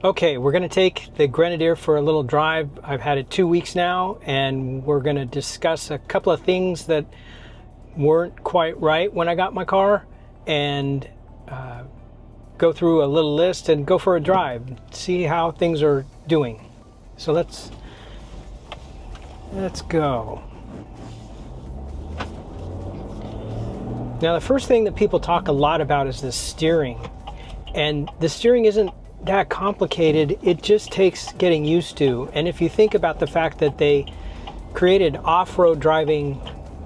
Okay, we're going to take the Grenadier for a little drive. I've had it 2 weeks now, and we're going to discuss a couple of things that weren't quite right when I got my car, and go through a little list and go for a drive, see how things are doing. So let's go. Now, the first thing that people talk a lot about is the steering, and the steering isn't that complicated. It just takes getting used to. And if you think about the fact that they created off-road driving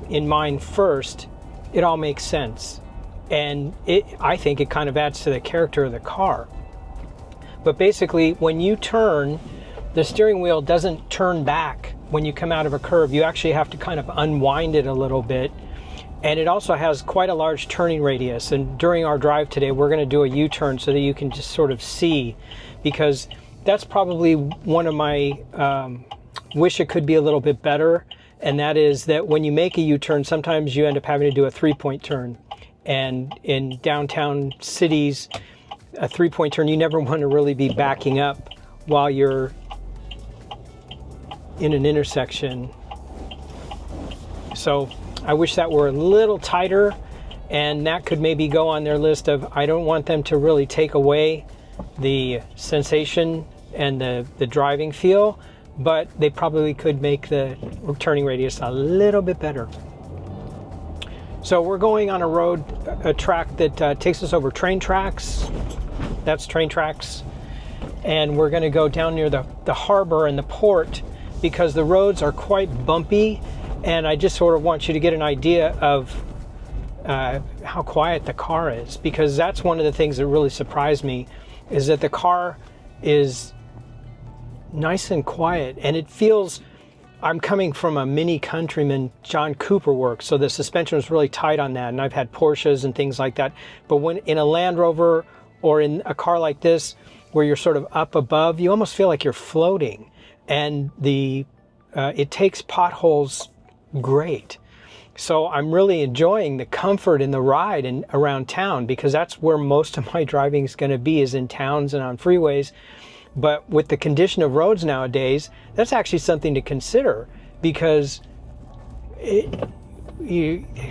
in mind first, it all makes sense. And I think it kind of adds to the character of the car. But basically, when you turn, the steering wheel doesn't turn back when you come out of a curve. You actually have to kind of unwind it a little bit. And it also has quite a large turning radius. And during our drive today, we're going to do a U-turn so that you can just sort of see, because that's probably one of my wish it could be a little bit better. And that is that when you make a U-turn, sometimes you end up having to do a 3-point turn. And in downtown cities, a 3-point turn, you never want to really be backing up while you're in an intersection. So I wish that were a little tighter, and that could maybe go on their list of, I don't want them to really take away the sensation and the driving feel, but they probably could make the turning radius a little bit better. So we're going on a track that takes us over train tracks. That's train tracks. And we're going to go down near the harbor and the port, because the roads are quite bumpy. And I just sort of want you to get an idea of how quiet the car is, because that's one of the things that really surprised me, is that the car is nice and quiet, and it feels, I'm coming from a Mini Countryman John Cooper work, so the suspension was really tight on that, and I've had Porsches and things like that. But when in a Land Rover or in a car like this, where you're sort of up above, you almost feel like you're floating, and it takes potholes great. So I'm really enjoying the comfort in the ride and around town, because that's where most of my driving is going to be, is in towns and on freeways. But with the condition of roads nowadays, that's actually something to consider, because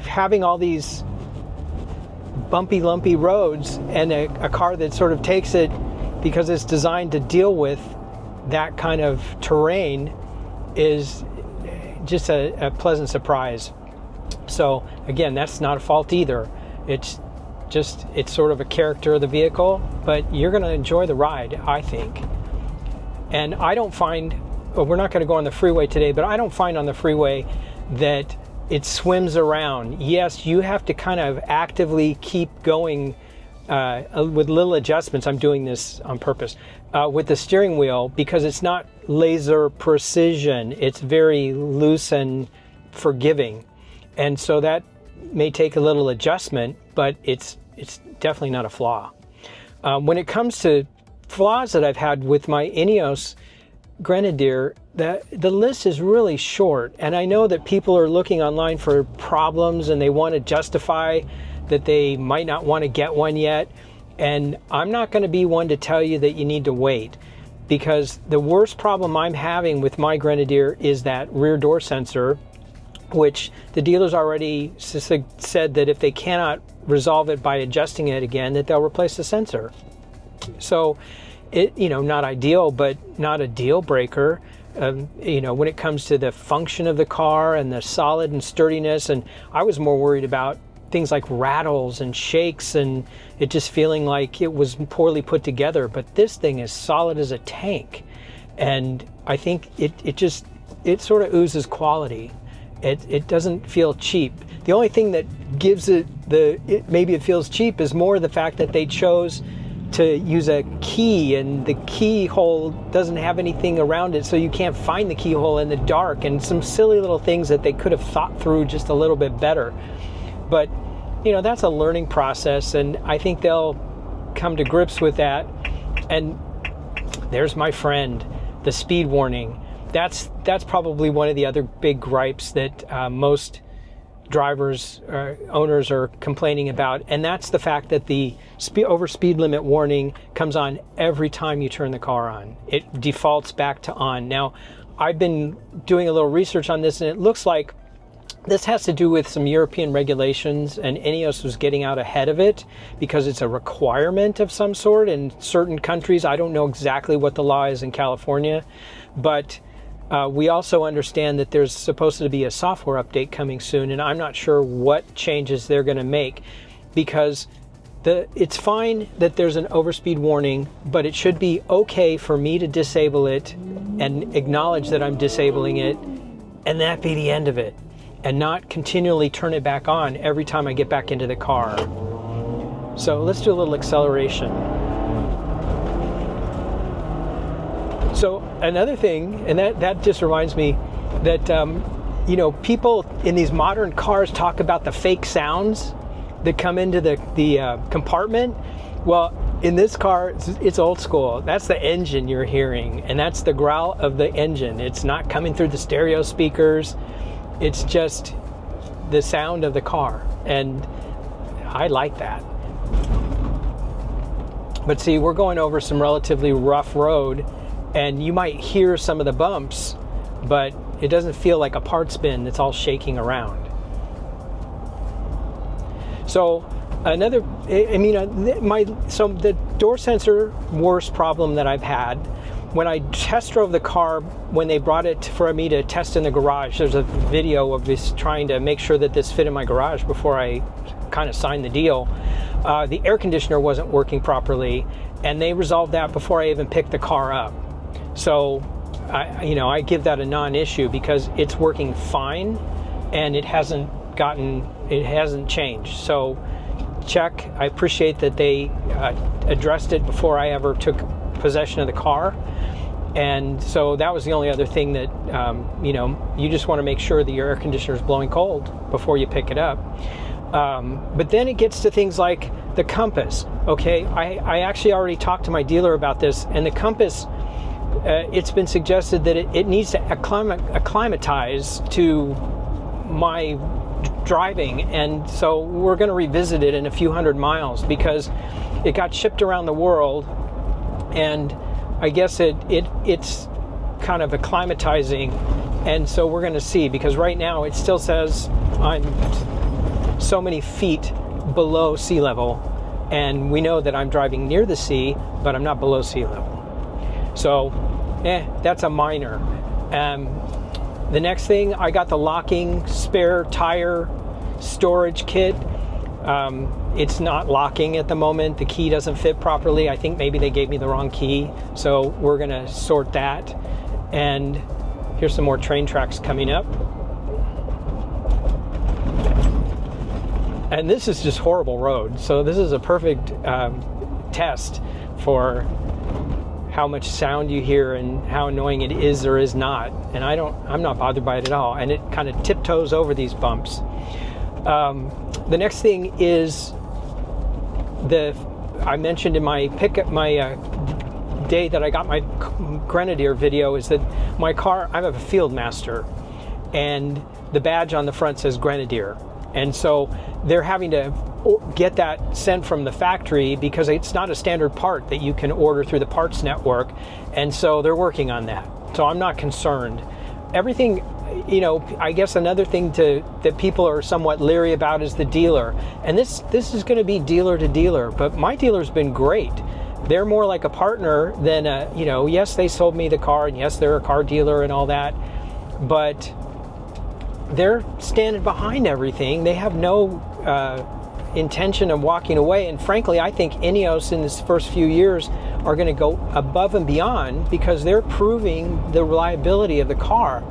having all these bumpy, lumpy roads and a car that sort of takes it because it's designed to deal with that kind of terrain is just a pleasant surprise. So again, that's not a fault either. It's sort of a character of the vehicle, but you're going to enjoy the ride, I think. And I don't find, we're not going to go on the freeway today, but I don't find on the freeway that it swims around. Yes, you have to kind of actively keep going with little adjustments. I'm doing this on purpose with the steering wheel, because it's not laser precision. It's very loose and forgiving. And so that may take a little adjustment, but it's definitely not a flaw. When it comes to flaws that I've had with my INEOS Grenadier, the list is really short. And I know that people are looking online for problems, and they want to justify that they might not want to get one yet. And I'm not going to be one to tell you that you need to wait, because the worst problem I'm having with my Grenadier is that rear door sensor, which the dealers already said that if they cannot resolve it by adjusting it again, that they'll replace the sensor. So it, not ideal, but not a deal breaker. When it comes to the function of the car and the solid and sturdiness, and I was more worried about things like rattles and shakes and it just feeling like it was poorly put together. But this thing is solid as a tank, and I think it sort of oozes quality. It doesn't feel cheap. The only thing that gives maybe it feels cheap is more the fact that they chose to use a key, and the keyhole doesn't have anything around it, so you can't find the keyhole in the dark, and some silly little things that they could have thought through just a little bit better. But that's a learning process, and I think they'll come to grips with that. And there's my friend, the speed warning. That's probably one of the other big gripes that most drivers, owners are complaining about, and that's the fact that the over speed limit warning comes on every time you turn the car on. It defaults back to on. Now, I've been doing a little research on this, and it looks like this has to do with some European regulations, and INEOS was getting out ahead of it because it's a requirement of some sort in certain countries. I don't know exactly what the law is in California, but we also understand that there's supposed to be a software update coming soon, and I'm not sure what changes they're going to make, because it's fine that there's an overspeed warning, but it should be okay for me to disable it and acknowledge that I'm disabling it, and that be the end of it, and not continually turn it back on every time I get back into the car. So let's do a little acceleration. So another thing, and that just reminds me that, you know, people in these modern cars talk about the fake sounds that come into the compartment. Well, in this car, it's old school. That's the engine you're hearing, and that's the growl of the engine. It's not coming through the stereo speakers. It's just the sound of the car, and I like that. But see, we're going over some relatively rough road, and you might hear some of the bumps, but it doesn't feel like a parts bin that's all shaking around. So another, I mean, so the door sensor worst problem that I've had, when I test drove the car, when they brought it for me to test in the garage, there's a video of this trying to make sure that this fit in my garage before I kind of signed the deal. The air conditioner wasn't working properly, and they resolved that before I even picked the car up. So, I give that a non-issue because it's working fine, and it hasn't changed. So, check. I appreciate that they addressed it before I ever took possession of the car. And so that was the only other thing that, you just want to make sure that your air conditioner is blowing cold before you pick it up. But then it gets to things like the compass. Okay, I actually already talked to my dealer about this, and the compass, it's been suggested that it needs to acclimatize to my driving, and so we're going to revisit it in a few hundred miles because it got shipped around the world, and I guess it's kind of acclimatizing, and so we're going to see, because right now it still says I'm so many feet below sea level, and we know that I'm driving near the sea, but I'm not below sea level. So, that's a minor. The next thing, I got the locking spare tire storage kit. It's not locking at the moment. The key doesn't fit properly. I think maybe they gave me the wrong key. So we're gonna sort that. And here's some more train tracks coming up. And this is just horrible road. So this is a perfect test for how much sound you hear and how annoying it is or is not. And I'm not bothered by it at all. And it kind of tiptoes over these bumps. The next thing is I mentioned in my day that I got my Grenadier video, is that my car, I have a Field Master, and the badge on the front says Grenadier. And so they're having to get that sent from the factory because it's not a standard part that you can order through the parts network. And so they're working on that. So I'm not concerned. Everything, I guess another thing that people are somewhat leery about is the dealer. And this is going to be dealer to dealer, but my dealer's been great. They're more like a partner than yes, they sold me the car, and yes, they're a car dealer and all that, but they're standing behind everything. They have no intention of walking away. And frankly, I think INEOS in this first few years are going to go above and beyond because they're proving the reliability of the car.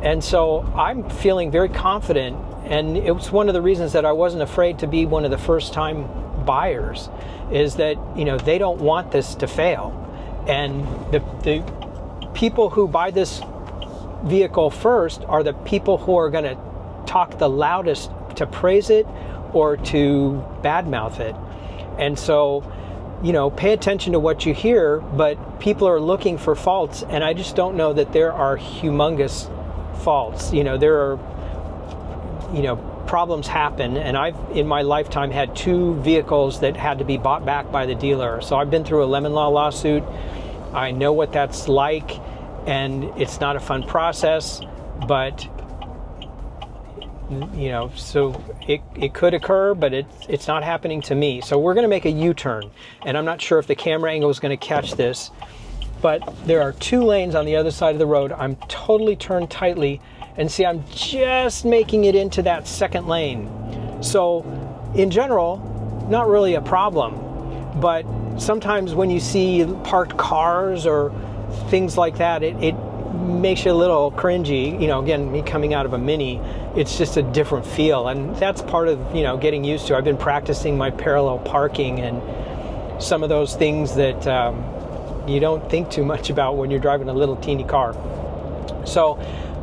And so I'm feeling very confident, and it was one of the reasons that I wasn't afraid to be one of the first time buyers, is that they don't want this to fail. And the people who buy this vehicle first are the people who are going to talk the loudest to praise it or to badmouth it. And so, pay attention to what you hear, but people are looking for faults, and I just don't know that there are humongous faults. There are, problems happen, and I've in my lifetime had 2 vehicles that had to be bought back by the dealer. So I've been through a lemon law lawsuit. I know what that's like, and it's not a fun process, but you know, so it could occur, but it's not happening to me. So we're going to make a U-turn, and I'm not sure if the camera angle is going to catch this, but there are 2 lanes on the other side of the road. I'm totally turned tightly, and see, I'm just making it into that second lane. So in general, not really a problem, but sometimes when you see parked cars or things like that, it makes you a little cringy. You know, again, me coming out of a Mini, it's just a different feel, and that's part of, you know, getting used to. I've been practicing my parallel parking and some of those things that you don't think too much about when you're driving a little teeny car. So,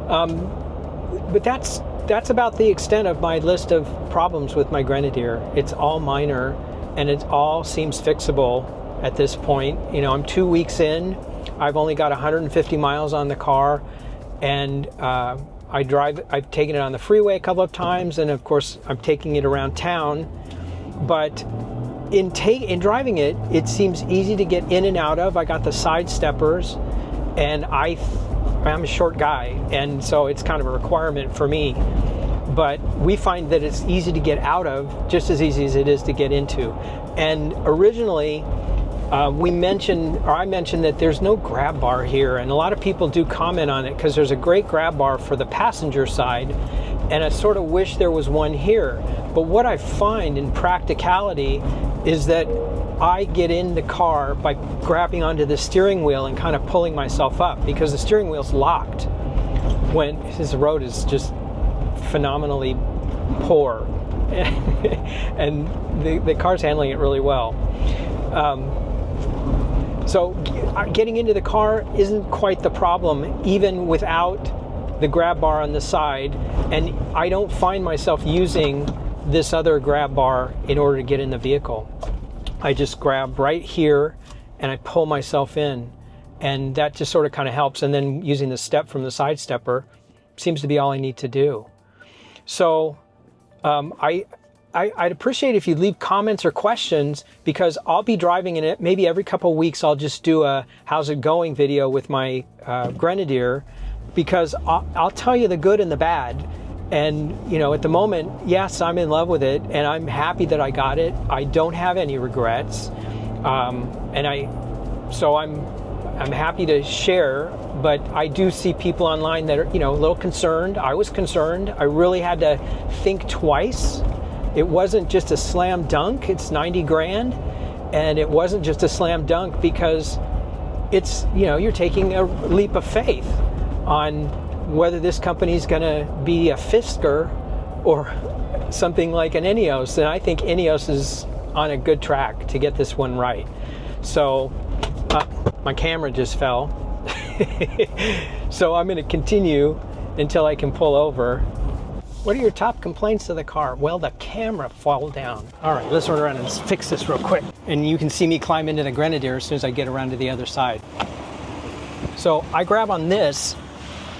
but that's about the extent of my list of problems with my Grenadier. It's all minor, and it all seems fixable at this point. You know, I'm 2 weeks in. I've only got 150 miles on the car, and I've taken it on the freeway a couple of times, and of course I'm taking it around town. But in driving it, it seems easy to get in and out of. I got the side steppers, and I'm a short guy, and so it's kind of a requirement for me. But we find that it's easy to get out of, just as easy as it is to get into. And originally, I mentioned that there's no grab bar here, and a lot of people do comment on it because there's a great grab bar for the passenger side, and I sort of wish there was one here. But what I find in practicality is that I get in the car by grabbing onto the steering wheel and kind of pulling myself up, because the steering wheel's locked when this road is just phenomenally poor and the car's handling it really well. So getting into the car isn't quite the problem, even without the grab bar on the side, and I don't find myself using this other grab bar in order to get in the vehicle. I just grab right here and I pull myself in, and that just sort of kind of helps, and then using the step from the side stepper seems to be all I need to do. So I'd appreciate if you leave comments or questions, because I'll be driving in it. Maybe every couple of weeks I'll just do a how's it going video with my Grenadier, because I'll tell you the good and the bad. And you know, at the moment, yes, I'm in love with it, and I'm happy that I got it. I don't have any regrets, so I'm happy to share. But I do see people online that are, you know, a little concerned. I was concerned. I really had to think twice. It wasn't just a slam dunk. It's 90 grand, and it wasn't just a slam dunk because it's, you know, you're taking a leap of faith on whether this company is going to be a Fisker or something like an INEOS. And I think INEOS is on a good track to get this one right. So my camera just fell. So I'm going to continue until I can pull over. What are your top complaints of the car? Well, the camera fell down. All right, let's run around and fix this real quick. And you can see me climb into the Grenadier as soon as I get around to the other side. So I grab on this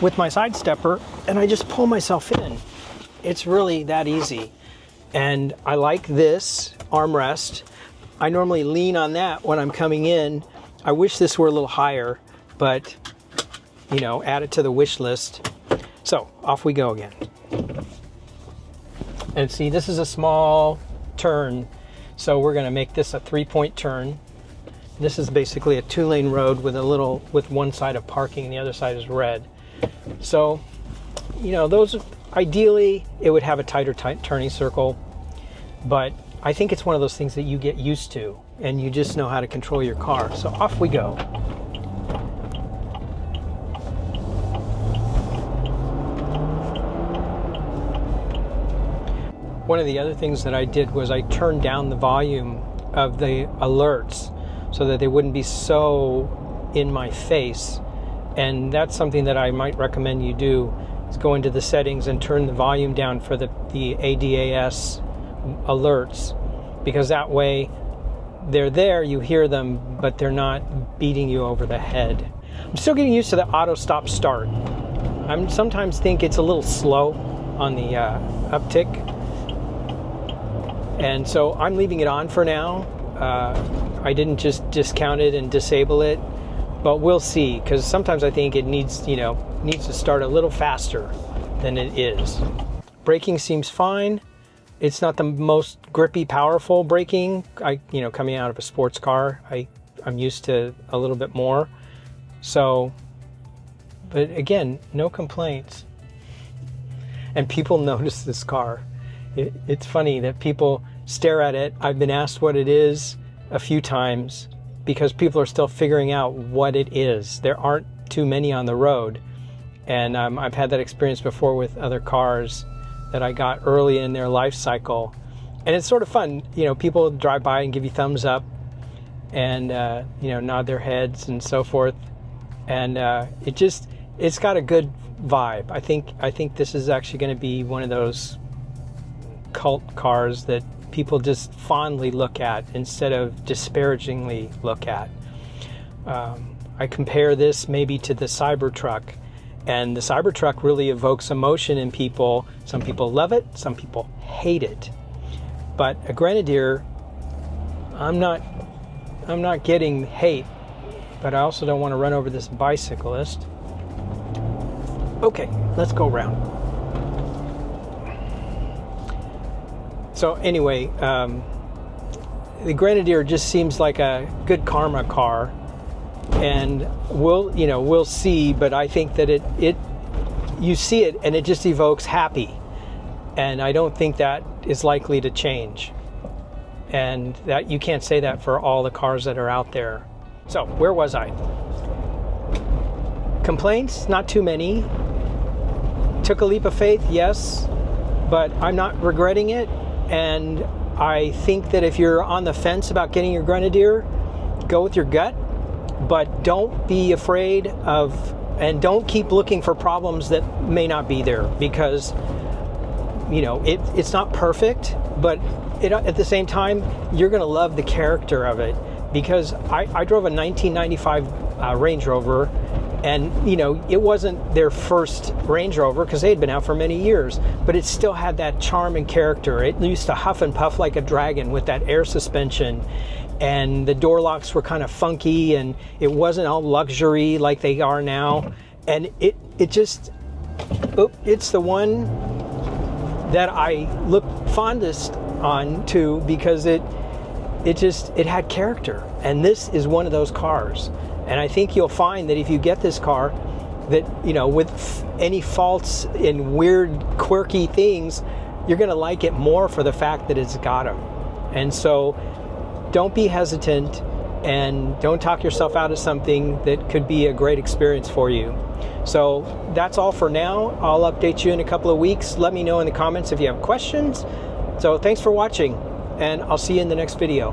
with my side stepper, and I just pull myself in. It's really that easy. And I like this armrest. I normally lean on that when I'm coming in. I wish this were a little higher, but you know, add it to the wish list. So off we go again. And see, this is a small turn, so we're going to make this a 3-point turn. This is basically a 2-lane road with one side of parking and the other side is red. So, you know, those ideally it would have a tighter turning circle, but I think it's one of those things that you get used to and you just know how to control your car. So off we go. One of the other things that I did was I turned down the volume of the alerts so that they wouldn't be so in my face. And that's something that I might recommend you do, is go into the settings and turn the volume down for the ADAS alerts, because that way they're there, you hear them, but they're not beating you over the head. I'm still getting used to the auto stop start. I sometimes think it's a little slow on the uptick, And so I'm leaving it on for now. I didn't just discount it and disable it, but we'll see, because sometimes I think it needs, needs to start a little faster than it is. Braking seems fine. It's not the most grippy, powerful braking. Coming out of a sports car, I'm used to a little bit more. So, but again, no complaints. And people notice this car. It's funny that people stare at it. I've been asked what it is a few times because people are still figuring out what it is. There aren't too many on the road. And I've had that experience before with other cars that I got early in their life cycle. And it's sort of fun. People drive by and give you thumbs up and, nod their heads and so forth. And it's got a good vibe. I think this is actually going to be one of those cult cars that people just fondly look at instead of disparagingly look at. I compare this maybe to the Cybertruck, and the Cybertruck really evokes emotion in people. Some people love it, some people hate it. But a Grenadier, I'm not getting hate, but I also don't want to run over this bicyclist. Okay, let's go around. So anyway, the Grenadier just seems like a good karma car, and we'll see. But I think that you see it and it just evokes happy, and I don't think that is likely to change. And that you can't say that for all the cars that are out there. So where was I? Complaints, not too many. Took a leap of faith, yes, but I'm not regretting it. And I think that if you're on the fence about getting your Grenadier, go with your gut, but don't be afraid of, and don't keep looking for problems that may not be there, because it's not perfect, but at the same time, you're going to love the character of it. Because I drove a 1995 Range Rover, and it wasn't their first Range Rover because they had been out for many years, but it still had that charm and character. It used to huff and puff like a dragon with that air suspension, and the door locks were kind of funky, and it wasn't all luxury like they are now. And it's the one that I look fondest on to, because it had character, and this is one of those cars. And I think you'll find that if you get this car, that with any faults and weird quirky things, you're going to like it more for the fact that it's got them. And so don't be hesitant, and don't talk yourself out of something that could be a great experience for you. So that's all for now. I'll update you in a couple of weeks. Let me know in the comments if you have questions. So thanks for watching, and I'll see you in the next video.